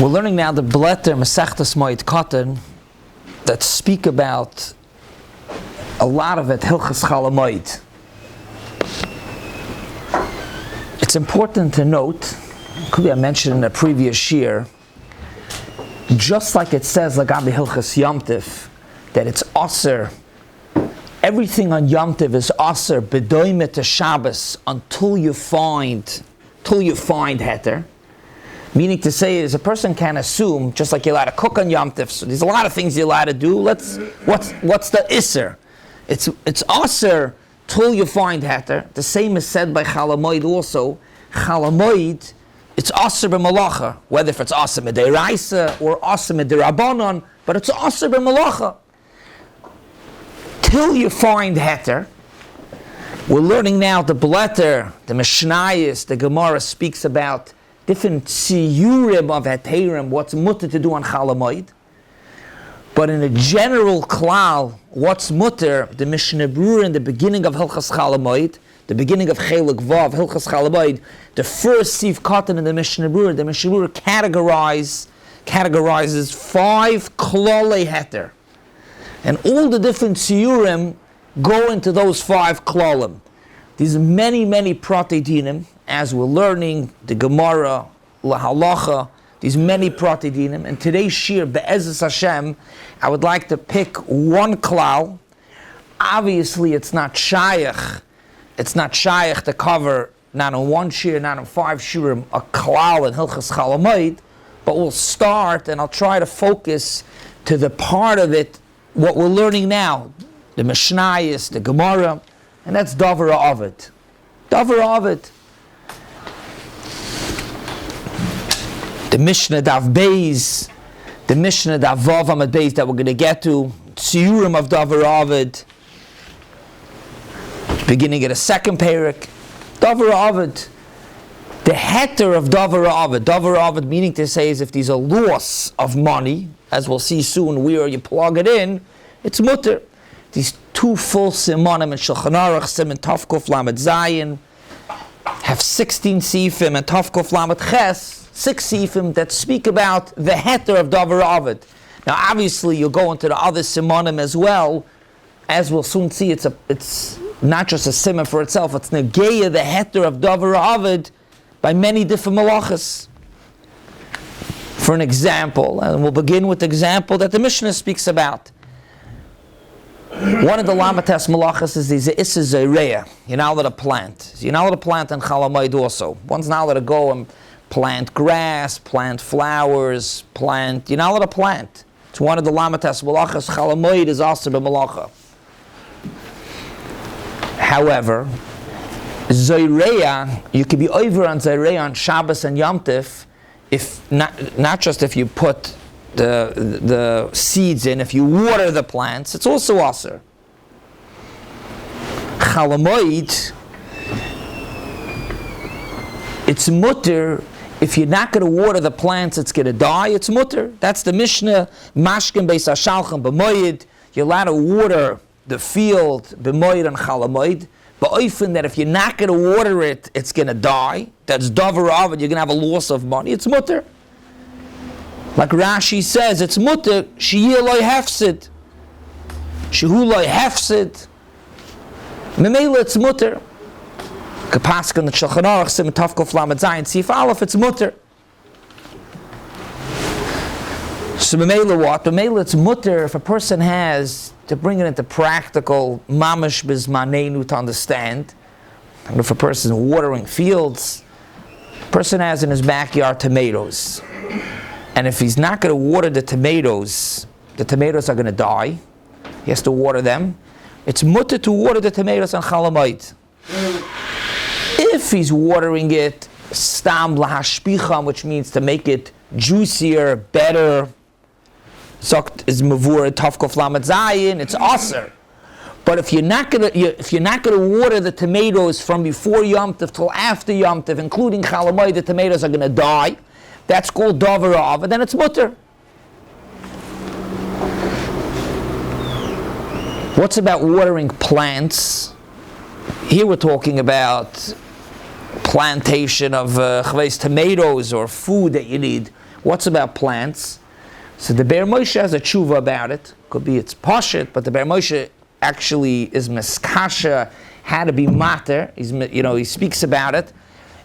We're learning now the Blätter Masechtas Moed Katan that speak about a lot of it, Hilchos Chol Hamoed. It's important to note, could be I mentioned in a previous Shiur, just like it says like on the Hilchos Yom Tov, that it's Aser, everything on Yom Tov is Aser bedoime to Shabbos until you find Heter. Meaning to say is a person can assume, just like you're allowed to cook on Yom Tov, so there's a lot of things you're allowed to do. What's the Isser? It's Aser till you find Heter. The same is said by Chol Hamoed also. Chol Hamoed, it's Aser b'malacha, whether if it's Aser mid'oraisa or Aser mid'rabanan, but it's Aser b'malacha. Till you find Heter. We're learning now the Blätter, the Mishnayos, the Gemara speaks about different Shiurim of Heterim, what's mutter to do on Chol Hamoed. But in a general klal, what's mutter, the Mishnah Berurah in the beginning of Hilchos Chol Hamoed, the beginning of Chelek Vav, Hilchos Chol Hamoed, the first Siv Katan in the Mishnah Berurah categorizes 5 klolei Heter. And all the different Shiurim go into those 5 klolim. These are many prate dinim, as we're learning the Gemara, Lahalacha, these many prate dinim. And today's Shiur, Be'ezus Hashem, I would like to pick one klal. Obviously, it's not shaykh to cover, not on one Shiur, not on 5 Shiurim, a klal in Hilchos Chol Hamoed, but we'll start and I'll try to focus to the part of it, what we're learning now, the Mishnayos, the Gemara, and that's Dovor Ovid. Dovor Ovid. The Mishnah Dav Beis, the Mishnah Dav Vav Amud Beis that we're going to get to, Shiurim of Dovor Ovid, beginning at a second parak, Dovor Ovid. The Heter of Dovor Ovid. Dovor Ovid meaning to say is if there's a loss of money, as we'll see soon where you plug it in, it's mutter. These 2 full simonim in Shulchan Aruch, Siman Tov Kuf Lamed Zayin, have 16 sifim and Tov Kuf Lamed Ches, 6 sifim that speak about the Heter of Dovor Ovid. Now obviously you'll go into the other simonim as well, as we'll soon see. It's not just a simon for itself, it's negeya, the Heter of Dovor Ovid, by many different malachas. For an example, and we'll begin with the example that the Mishnah speaks about. One of the lamates malachas is the Issa Zayreya. You're not allowed to plant. You're not allowed to plant in Chol Hamoed also. One's not allowed to go and plant grass, plant flowers, you're not allowed to plant. It's one of the lamates malachas. Chol Hamoed is also b'malacha. However, Zayreya, you could be over on Zayreya on Shabbos and Yom Tov, if not just if you put the seeds in, if you water the plants, it's also aser. Chol Hamoed, it's mutter. If you're not going to water the plants, it's going to die. It's mutter. That's the Mishnah. Mashkin Beis Hashalchem b'moed. You're allowed to water the field b'moed and Chol Hamoed. But often that if you're not going to water it, it's going to die. That's Dovor Ovid. You're going to have a loss of money. It's mutter. Like Rashi says, it's mutter. She'yeh lo hefsid. Shehu lo hefsid. Memela, it's mutter. Kapaskan the Shulchan Aruch Siman Tov Kuf Lamed Zayin Sif Aleph, it's mutter. So memela what? Memela, it's mutter if a person has, to bring it into practical mamash bizmanenu to understand. And if a person is watering fields, a person has in his backyard tomatoes. And if he's not going to water the tomatoes are going to die. He has to water them. It's mutter to water the tomatoes on Chol Hamoed. If he's watering it stam lahashpicham, which means to make it juicier, better, zokt is mavur Tov Kuf Lamed Zayin, it's aser. But if you're not gonna water the tomatoes from before Yom Tov till after Yom Tov, including Chol Hamoed, the tomatoes are going to die. That's called Dovor Ovid, and then it's mutter. What's about watering plants? Here we're talking about plantation of tomatoes or food that you need. What's about plants? So the Beis Moshe has a tshuva about it. Could be it's pashit, but the Beis Moshe actually is meskasha, how to be mater. He speaks about it,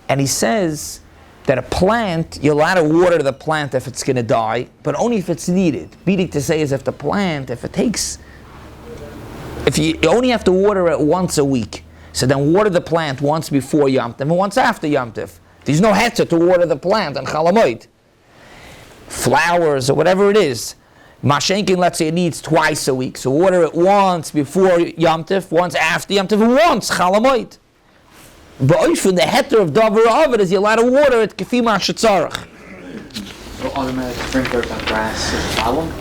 and he says that a plant, you're allowed to water the plant if it's going to die, but only if it's needed. Meaning to say is if you only have to water it once a week, so then water the plant once before Yom Tov and once after Yom Tov. There's no heter to water the plant on Chol Hamoed. Flowers or whatever it is. Mashenkin, let's say it needs twice a week, so water it once before Yom Tov, once after Yom Tov, and once Chol Hamoed. But often the heter of Dovor of it is you're allowed to water it k'fi ma shetzarach. So automatic sprinkler on grass is a problem?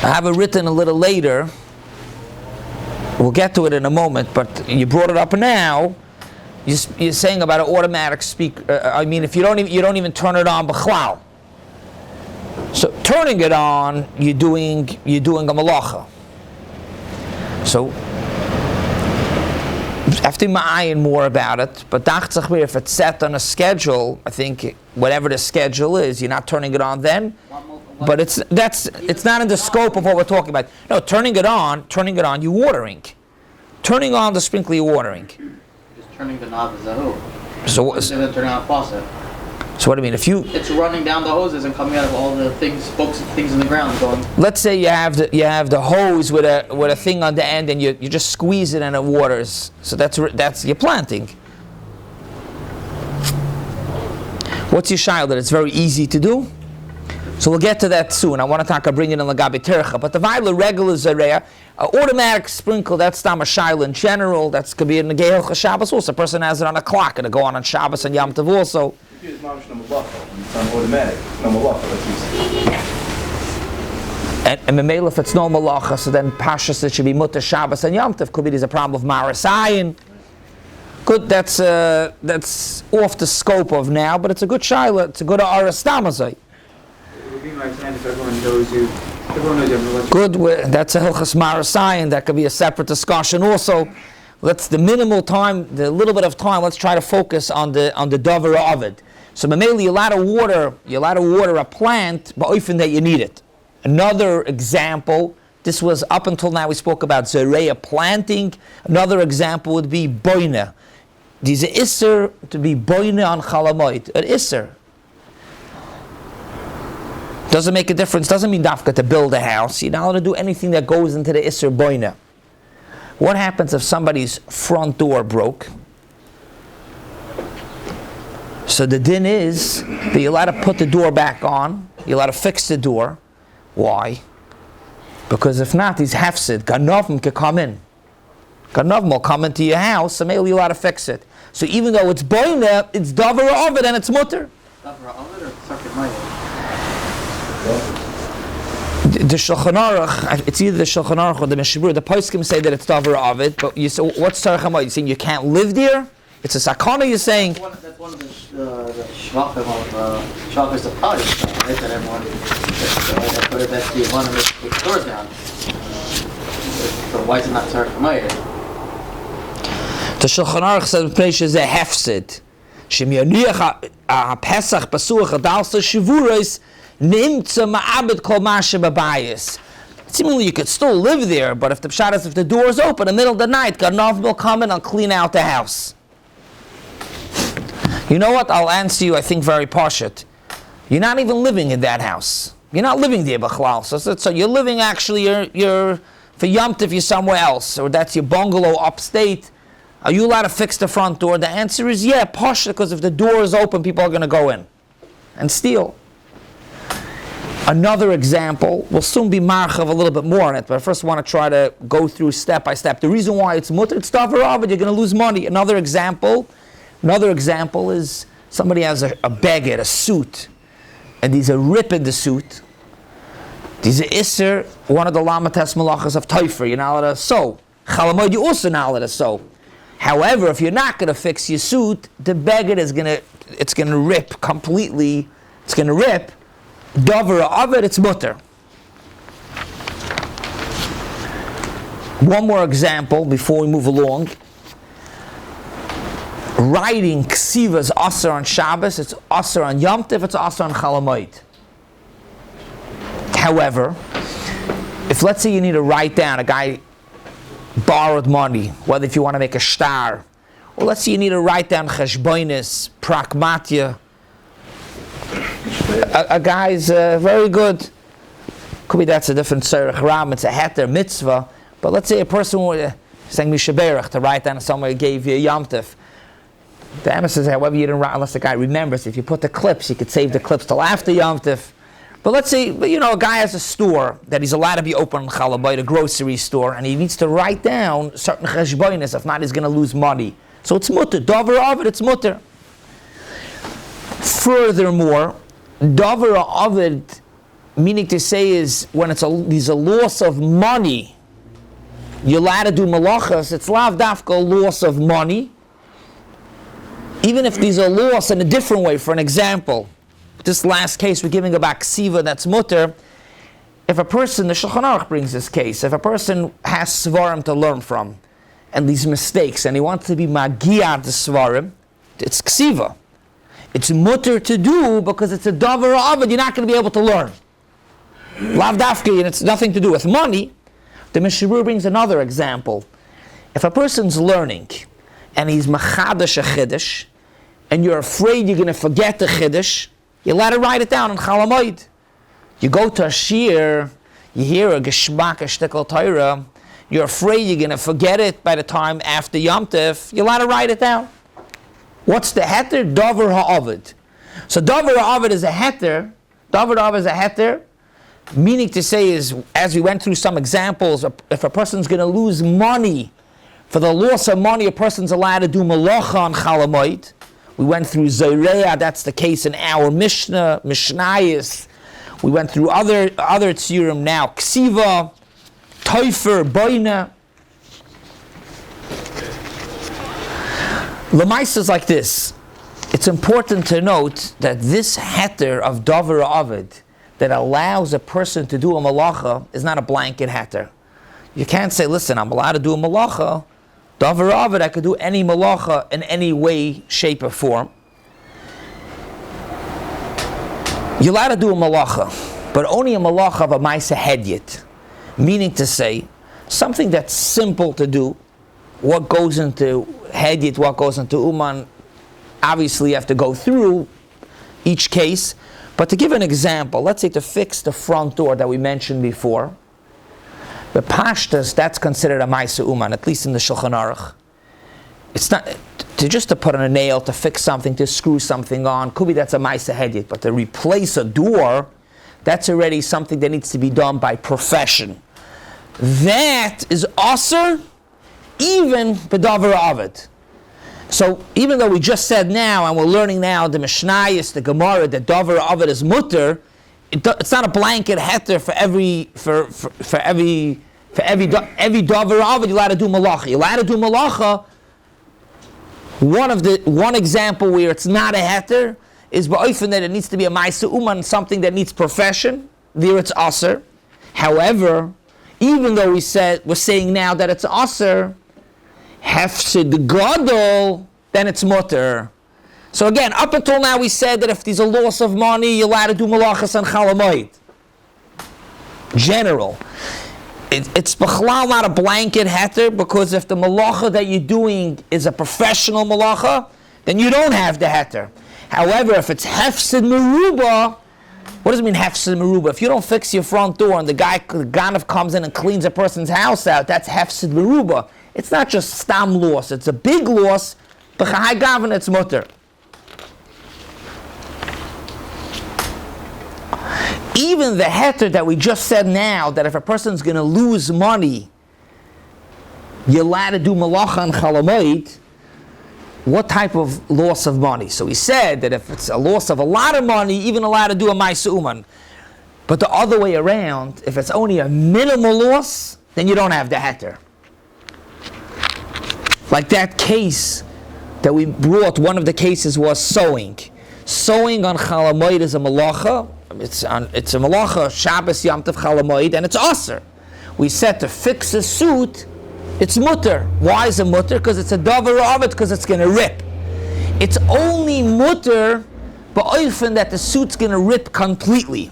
I have it written a little later. We'll get to it in a moment, but you brought it up now. You're saying about an automatic speaker. If you don't even turn it on b'chlal. So turning it on, you're doing a malacha. So after ma'ayin more about it, but if it's set on a schedule, I think whatever the schedule is, you're not turning it on then. But it's not in the scope of what we're talking about. No, turning it on, you're watering. Turning on the sprinkler, you're watering. Just turning the knob is a hose. So then turning on a faucet. So what do you mean? It's running down the hoses and coming out of all the spokes and things in the ground going. Let's say you have the hose with a thing on the end, and you just squeeze it and it waters. So that's you're planting. What's your shiur? That it's very easy to do. So we'll get to that soon. I want to bring it in Lagabi Tercha. But the Vaila regular Zareya, automatic sprinkle, that's Tam Shiur in general. That could be in the Hilchos Shabbos also. A person has it on a clock, and it go on Shabbos and Yom Tov also. It's automatic. No malacha, And Memela, if it's no malacha, so then Pashas, it should be Mutter Shabbos and Yom Tov. Could be there's a problem of Marasayin. Good, that's off the scope of now, but it's a good shiur. It's a good Arastamazai. Good, that's a Hilchos Marasayin. That could be a separate discussion also. Let's the minimal time, the little bit of time. Let's try to focus on the Dovor of it. So, mainly you're allowed to water a plant, but often that you need it. Another example. This was up until now we spoke about Zereya planting. Another example would be boina. There's an isser to be boina on Chol Hamoed. An isser. Doesn't make a difference. Doesn't mean dafka to build a house. You're not allowed to do anything that goes into the isser boina. What happens if somebody's front door broke? So the din is that you're allowed to put the door back on. You're allowed to fix the door. Why? Because if not, he's hefsid. Ganovim can come in. Ganovim will come into your house, and maybe you're allowed to fix it. So even though it's boina, it's Dovor of it and it's mutter. Dovor of it or Tzarkei Mayim? The Shulchan Aruch, it's either the Shulchan Aruch or the Meshibur. The poskim say that it's Dovor of it, but you say, what's Tzarkei Mayim? You're saying you can't live there? It's a sakana. You're saying. That's one of the shvachim of shvachos of Kaddish, right? That everyone that put it best to one of the doors down. So why is it not Tzarkei Mayim? The Shulchan Aruch says Pnei is a hefsid. Shem yoniach a Pesach pasuach adalsa shivuros nimtza ma'abed kol mashe b'bayis. Seemingly you could still live there, but if the pshat is if the door is open in the middle of the night, Ganov will come in and clean out the house. You know what? I'll answer you, I think, very pashut. You're not even living in that house. You're not living there, b'chlal. So you're living actually, you're for Yom Tov, you're somewhere else, or that's your bungalow upstate. Are you allowed to fix the front door? The answer is yeah, pashut, because if the door is open, people are going to go in and steal. Another example, we'll soon be marchav a little bit more on it, but I first want to try to go through step by step. The reason why it's mutter, it's Dovor of it, you're going to lose money. Another example is somebody has a beged, a suit, and there's a rip in the suit. There's a isser, one of the lamates malachas of Teufer, you're not allowed to sew. Chol Hamoed, you're also not allowed to sew. However, if you're not going to fix your suit, the beged is going to rip completely. It's going to rip. Dovor of it, it's mutter. One more example before we move along. writing ksiva is aser on Shabbos, it's aser on Yom Tov, it's aser on Chol Hamoed. However, if let's say you need to write down, a guy borrowed money, whether if you want to make a shtar, or let's say you need to write down cheshbonis, pragmatia. A guy's very good. Could be that's a different Tzarech Ram, it's a Heter, mitzvah. But let's say a person was saying Mishaberach to write down somewhere gave you a Yom Tov. The Emma says, however, you didn't write, unless the guy remembers. If you put the clips, you could save the clips till after Yom Tov. But let's say, a guy has a store that he's allowed to be open on Chol Hamoed, a grocery store, and he needs to write down certain cheshbonis. If not, he's going to lose money. So it's mutter. Dovor Aved, it's mutter. Furthermore, Dovor Aved, meaning to say is when there's a loss of money, you're allowed to do malachas. It's lav dafka a loss of money. Even if there's a loss in a different way, for an example, this last case we're giving about ksiva that's mutter. If a person, the Shulchan Aruch brings this case, if a person has svarim to learn from, and these mistakes, and he wants to be magiah the svarim, it's ksiva. It's mutter to do because it's a davar aved, you're not going to be able to learn. Lav dafki, and it's nothing to do with money. The Shiur brings another example. If a person's learning, and he's machadash a chiddush, and you're afraid you're going to forget the chiddush, you let it write it down in Chol Hamoed. You go to a shiur, you hear a geschmack, a shtickle Torah, you're afraid you're going to forget it by the time after Yom Tov, you let it write it down. What's the Heter? Dovor Hamoed. So Dovor Hamoed is a Heter. Dovor Hamoed is a Heter, meaning to say is, as we went through some examples, if a person's going to lose money, for the loss of money, a person's allowed to do malacha on Chol Hamoed. We went through Zoreya, that's the case in our Mishnah, Mishnayis. We went through other tziurim now, Ksiva, Toifer, Boina. Lamais is like this. It's important to note that this heter of Dovor Aved that allows a person to do a malacha is not a blanket heter. You can't say, listen, I'm allowed to do a malacha. Dovor Aved, I could do any malacha in any way, shape, or form. You're allowed to do a malacha, but only a malacha of a ma'aseh hedyet. Meaning to say, something that's simple to do. What goes into hedyet, what goes into uman, obviously you have to go through each case. But to give an example, let's say to fix the front door that we mentioned before, the pashtas, that's considered a ma'aseh uman, at least in the Shulchan Aruch. It's not to put on a nail, to fix something, to screw something on. Could be that's a ma'aseh hedyet, but to replace a door, that's already something that needs to be done by profession. That is aser, even b'davar aved. So even though we just said now, and we're learning now the Mishnayos, the Gemara, that davar aved is mutter, it's not a blanket heter for every davar aved. You're allowed to do malacha. You're allowed to do malacha. One example where it's not a heter is ba'ofen that it needs to be a ma'aseh uman, something that needs profession. There it's aser. However, even though we're saying now that it's aser, hefsid gadol, then it's mutter. So again, up until now we said that if there's a loss of money, you're allowed to do malachas and Chol Hamoed. General. It's b'chlal not a blanket heter, because if the malacha that you're doing is a professional malacha, then you don't have the heter. However, if it's hefsid meruba, what does it mean hefsid meruba? If you don't fix your front door and the ganav comes in and cleans a person's house out, that's hefsid meruba. It's not just stam loss, it's a big loss, but chai gavin it's mutter. Even the heter that we just said now, that if a person's going to lose money, you're allowed to do malacha and Chol Hamoed. What type of loss of money? So we said that if it's a loss of a lot of money, even allowed to do a ma'aseh uman. But the other way around, if it's only a minimal loss, then you don't have the heter. Like that case that we brought, one of the cases was sewing. Sewing on Chol Hamoed is a malacha. It's a malacha, Shabbos, Yom Tov, Chol Hamoed, and it's aser. We said to fix a suit, it's mutter. Why is it mutter? Because it's a davar aved, because it's going to rip. It's only mutter, but often that the suit's going to rip completely.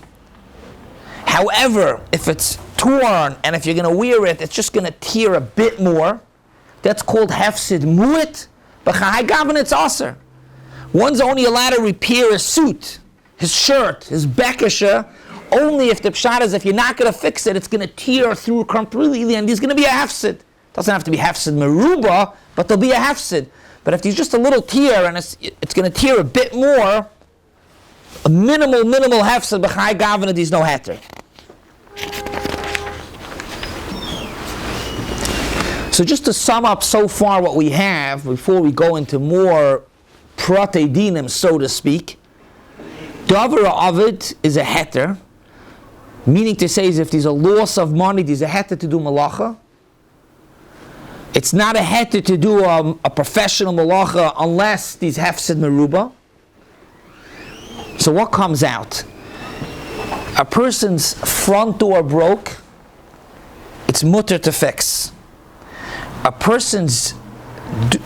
However, if it's torn and if you're going to wear it, it's just going to tear a bit more. That's called hefsid mu'it, but chai gavin it's aser. One's only allowed to repair his suit, his shirt, his bekasha, only if the pshat is if you're not going to fix it, it's going to tear through completely and there's going to be a hefsid. Doesn't have to be hefsid meruba, but there'll be a hefsid. But if there's just a little tear and it's going to tear a bit more, a minimal hefsid, but chai gavin there's no heter. So just to sum up so far what we have, before we go into more prate dinim, so to speak, Dovor Ovid is a heter, meaning to say is if there's a loss of money, there's a heter to do malacha. It's not a heter to do a professional malacha unless there's hefsid meruba. So what comes out? A person's front door broke, it's mutter to fix. A person's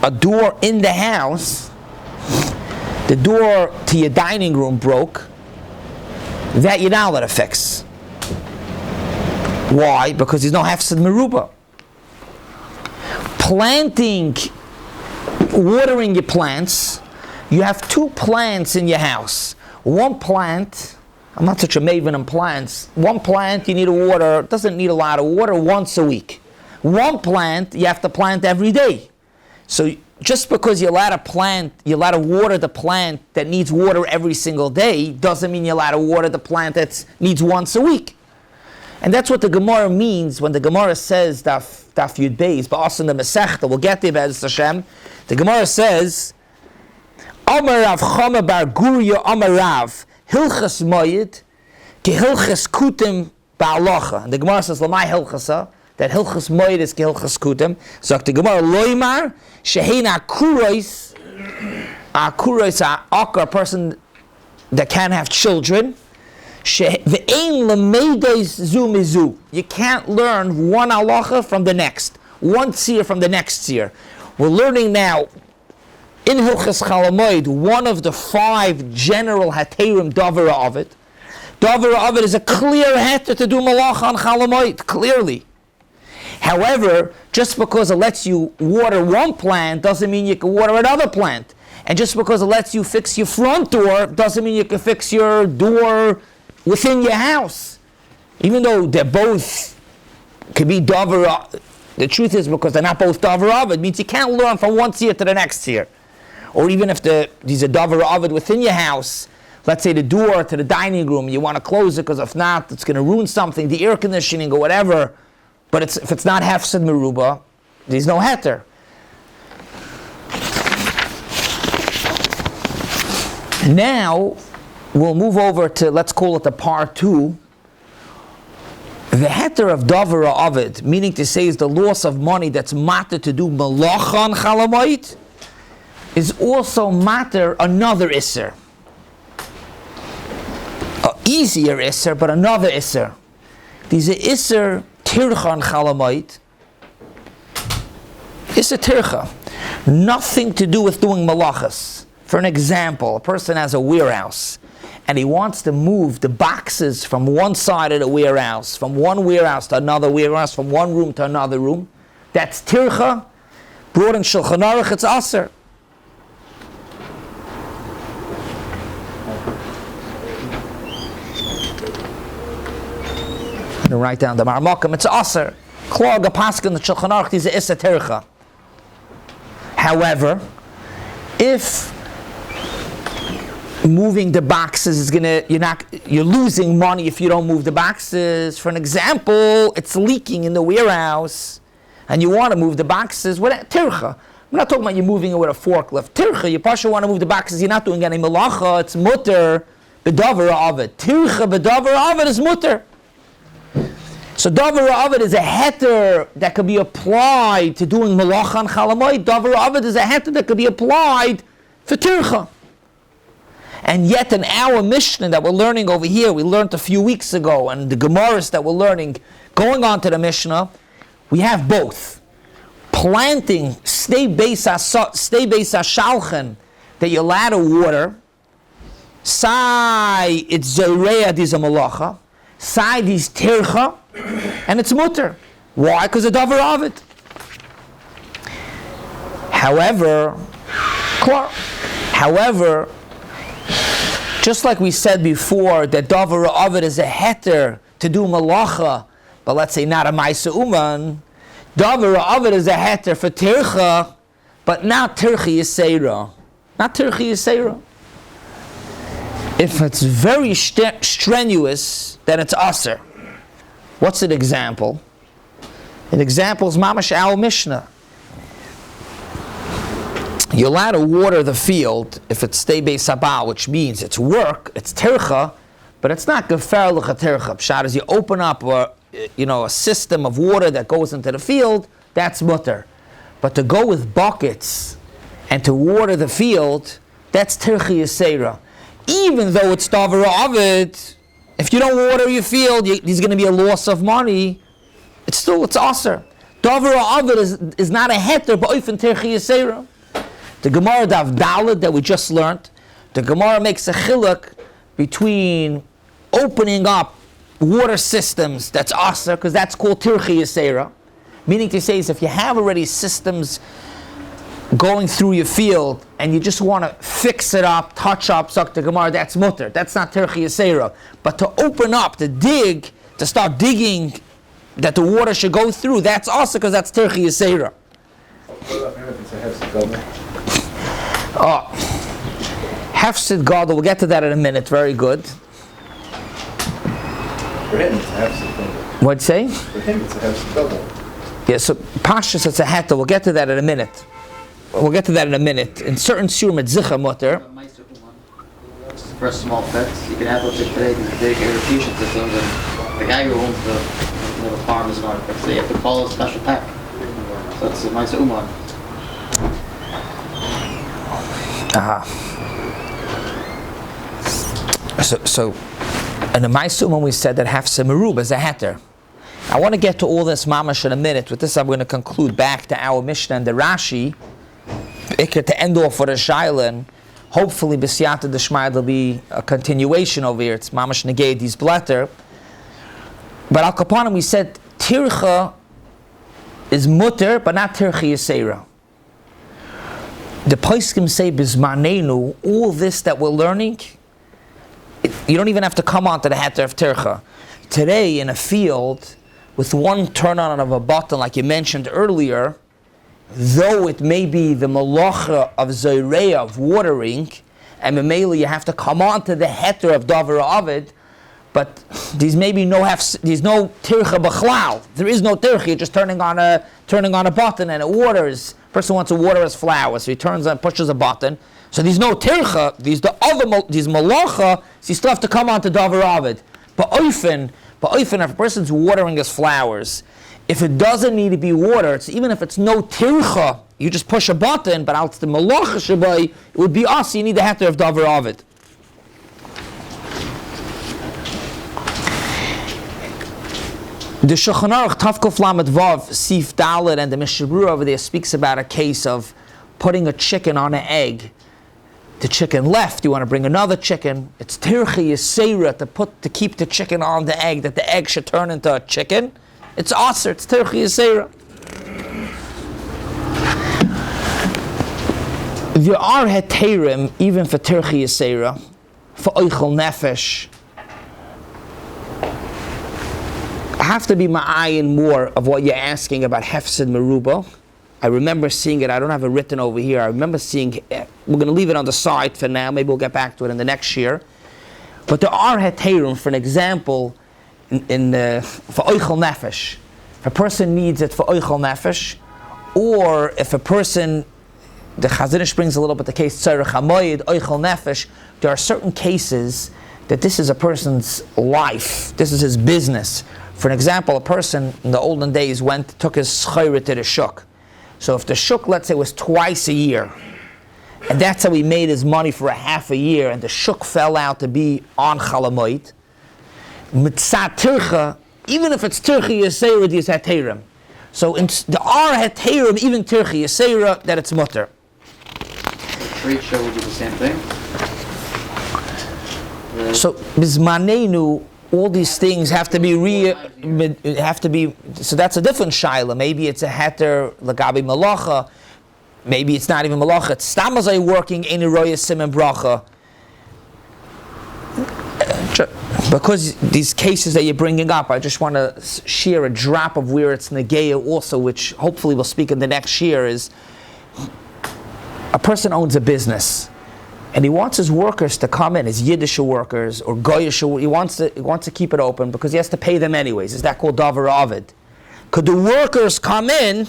a door in the house, the door to your dining room broke, that you're not allowed to fix. Why? Because there's no hefsid meruba. Planting, watering your plants, you have 2 plants in your house. One plant, I'm not such a maven in plants, one plant you need to water, doesn't need a lot of water, once a week. One plant you have to plant every day. So just because you're allowed to plant, you're allowed to water the plant that needs water every single day, doesn't mean you're allowed to water the plant that needs once a week. And that's what the Gemara means when the Gemara says Daf Yud Beis, but also in the Masechta, we'll get there, Be'ez Hashem. The Gemara says, Amar Rav Chama bar Gurya Amar Rav, Hilchos Moed, Ke Hilchos Kutim Ba'alacha. And the Gemara says, Lamai Hilchasa, that Hilchos Moed is Ke Hilchos Kutim. So the Gemara, Loimar, Shehein Akurois, a person that can't have children, Ve'ein Lameides Zu Mizu. You can't learn one halacha from the next, one tzir from the next tzir. We're learning now in Hilchos Chol Hamoed, one of the 5 general heterim Dovor Ovid. Dovor Ovid is a clear heter to do malacha on Chol Hamoed, clearly. However, just because it lets you water one plant doesn't mean you can water another plant. And just because it lets you fix your front door doesn't mean you can fix your door within your house. Even though they're both could be Dovor, the truth is because they're not both Dovor Ovid, means you can't learn from one tzir to the next tzir. Or even if there's a Dovor Ovid within your house, let's say the door to the dining room, you want to close it because if not, it's going to ruin something, the air conditioning or whatever. But if it's not hefsid meruba, there's no heter. Now, we'll move over to, let's call it the part 2. The heter of Dovor Ovid, meaning to say is the loss of money that's matter to do malacha on Chol Hamoed, is also matter another isser. An easier isser, but another isser. There's a isser tircha on Chol Hamoed. Isser tircha. Nothing to do with doing malachas. For an example, a person has a warehouse and he wants to move the boxes from one side of the warehouse, from one warehouse to another warehouse, from one room to another room. That's tircha. Brought in Shulchan Aruch, it's aser. I'm going to write down the Marmakim, it's aser. Klog a paskin the Shulchan Aruch is a issa tircha. However, if moving the boxes is you're losing money if you don't move the boxes. For an example, it's leaking in the warehouse and you want to move the boxes with tircha. I'm not talking about you moving it with a forklift. Tircha, you partially want to move the boxes, you're not doing any malacha, it's mutter, bedavra ovid. Tircha bedavra ovid is mutter. So Dovor Ovid is a heter that could be applied to doing malacha on Chol Hamoed. Dovor Ovid is a heter that could be applied for tircha. And yet in our Mishnah that we're learning over here, we learned a few weeks ago, and the Gemaras that we're learning, going on to the Mishnah, we have both. Planting, stay Beis HaShalchen, that you're allowed to water, sai it's zoreya diz malacha, sai diz tircha, and it's mutter. Why? Because the Dovor of it. However, just like we said before, that Dovor of it is a heter to do malacha, but let's say not a ma'isa uman. Dovor of it is a heter for tircha, but not tircha yisera. Not tircha yisera. If it's very strenuous, then it's aser. What's an example? An example is mamash our Mishnah. You're allowed to water the field if it's stay beis sabah, which means it's work, it's tircha, but it's not gefer l'cha tircha. Pshat is you open up a system of water that goes into the field, that's mutter. But to go with buckets and to water the field, that's tircha yisera. Even though it's Dovor of it, if you don't water your field, there's going to be a loss of money. It's aser. Dovor of it is not a heter, but oifen tircha yisera. The Gemara Dav Daled that we just learned, the Gemara makes a chiluk between opening up water systems, that's aser, because that's called tircha yisera. Meaning to say is if you have already systems going through your field and you just want to fix it up, touch up, suck the Gemara, that's mutter. That's not tircha yisera. But to open up, to dig, to start digging that the water should go through, that's aser because that's tircha yisera. Oh, hefsid gadol. We'll get to that in a minute. Very good. For him, it's a hefsid gadol. What'd you say? For him, it's a hefsid gadol. Yeah, so pashtus it's a heter. We'll get to that in a minute. In certain shiur mitzicha mutter. For small pets, you can have those today, these big irrigation systems, and the guy who owns the farm is not. So you have to call a special pack. So it's a ma'isa uman. So in the ma'isa uman we said that hefsid merub is a heter. I want to get to all this mamash in a minute. With this I'm going to conclude back to our Mishnah and the Rashi. To end off with a shailen. Hopefully b'siyata d'shmai there'll be a continuation over here. It's mamash negei dis blatter. But al kapanim we said tircha is mutter, but not tircha yisera. The poskim say bizmanenu, all this that we're learning, you don't even have to come on to the heter of tircha. Today in a field, with one turn on of a button, like you mentioned earlier, though it may be the malacha of zoreya, of watering, and memela you have to come on to the heter of Dovor Ovid, but there's no tircha b'chlal. There is no tircha. You're just turning on a button and it waters. Person wants to water his flowers, so he turns and pushes a button. So there's no tircha. These malacha. So you still have to come on to Dovor Ovid. But often, if a person's watering his flowers, if it doesn't need to be watered, so even if it's no tircha, you just push a button, but out the malacha shabai, it would be us. You need the heter of Dovor Ovid. The Shulchan Aruch Tavkuf Lamed Vav Sif Dalet and the Mishabur over there speaks about a case of putting a chicken on an egg. The chicken left. You want to bring another chicken. It's tircha yisera to keep the chicken on the egg, that the egg should turn into a chicken. It's aser. It's tircha yisera. There are heterim even for tircha yisera, for oichel nefesh. I have to be ma'ayin more of what you're asking about hefsid meruba. I remember seeing it. I don't have it written over here. I remember seeing it. We're going to leave it on the side for now. Maybe we'll get back to it in the next year. But there are heterim, for an example, for oichel nefesh. If a person needs it for oichel nefesh, or if a person, the Chazanish brings a little bit the case Chol Hamoed, oichel nefesh. There are certain cases that this is a person's life. This is his business. For an example, a person in the olden days took his Scheiner to the shuk. So if the shuk, let's say, was twice a year, and that's how he made his money for a half a year, and the shuk fell out to be on Chol Hamoed, mitzat tircha, even if it's tircha yisera, there's heterim. So there are heterim, even tircha yisera, that it's mutter. trade show would be the same thing. So bizmanenu, all these things have to be so that's a different shaila. Maybe it's a heter lagabi malacha. Maybe it's not even malacha. It's stamazai working in a roya simen bracha. Because these cases that you're bringing up, I just want to share a drop of where it's negeya also, which hopefully we'll speak in the next year, is a person owns a business and he wants his workers to come in, his Yiddish workers or Goyish, he wants to keep it open because he has to pay them anyways. Is that called Dovor Ovid? Could the workers come in,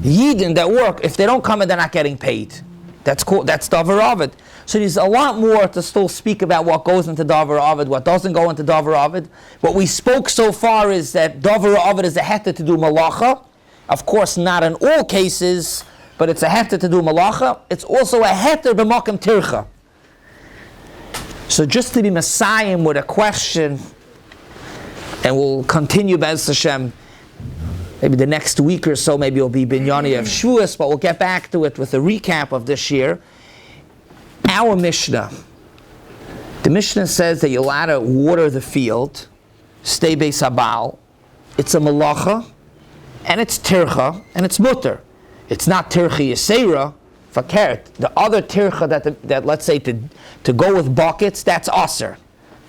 Yidden that work, if they don't come in, they're not getting paid. That's Dovor Ovid. So there's a lot more to still speak about what goes into Dovor Ovid, what doesn't go into Dovor Ovid. What we spoke so far is that Dovor Ovid is a heter to do malacha. Of course, not in all cases, but it's a heter to do malacha. It's also a heter b'makom tircha. So just to be Messiah with a question, and we'll continue Beis Hashem, maybe the next week or so, maybe it'll be Binyani of Shavuos, but we'll get back to it with a recap of this year. Our Mishnah, the Mishnah says that you're allowed to water the field, stay Beis Habal. It's a malacha, and it's tircha, and it's mutter. It's not tircha yisera, fakert. The other tircha that let's say to go with buckets, that's aser.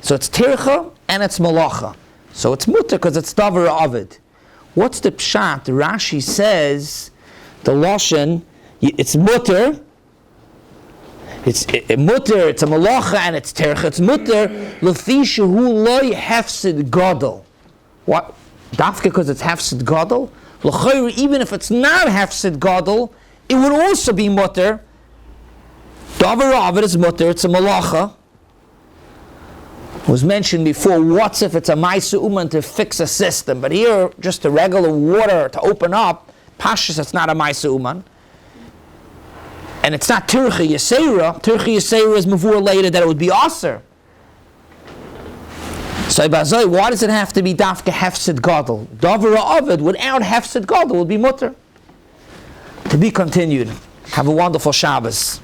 So it's tircha and it's malacha. So it's mutter because it's Dovor Ovid. What's the pshat? Rashi says the lashon, it's mutter. It's mutter, it's a malacha, and it's tercha. It's mutter, lefi shehu loy hefsid gadol. What? Dafka because it's hefsid gadol? L'chayr, even if it's not hefsid gadol, it would also be mutter. Dovor Ovid is mutter, it's a malacha. It was mentioned before, what's if it's a ma'aseh uman to fix a system? But here, just a regular water to open up, pashas, it's not a ma'aseh uman. And it's not tircha yisera. Tircha yisera is mavur later that it would be aser. So why does it have to be dafka hefsid gadol? Dovor Ovid without hefsid gadol would be mutter. To be continued. Have a wonderful Shabbos.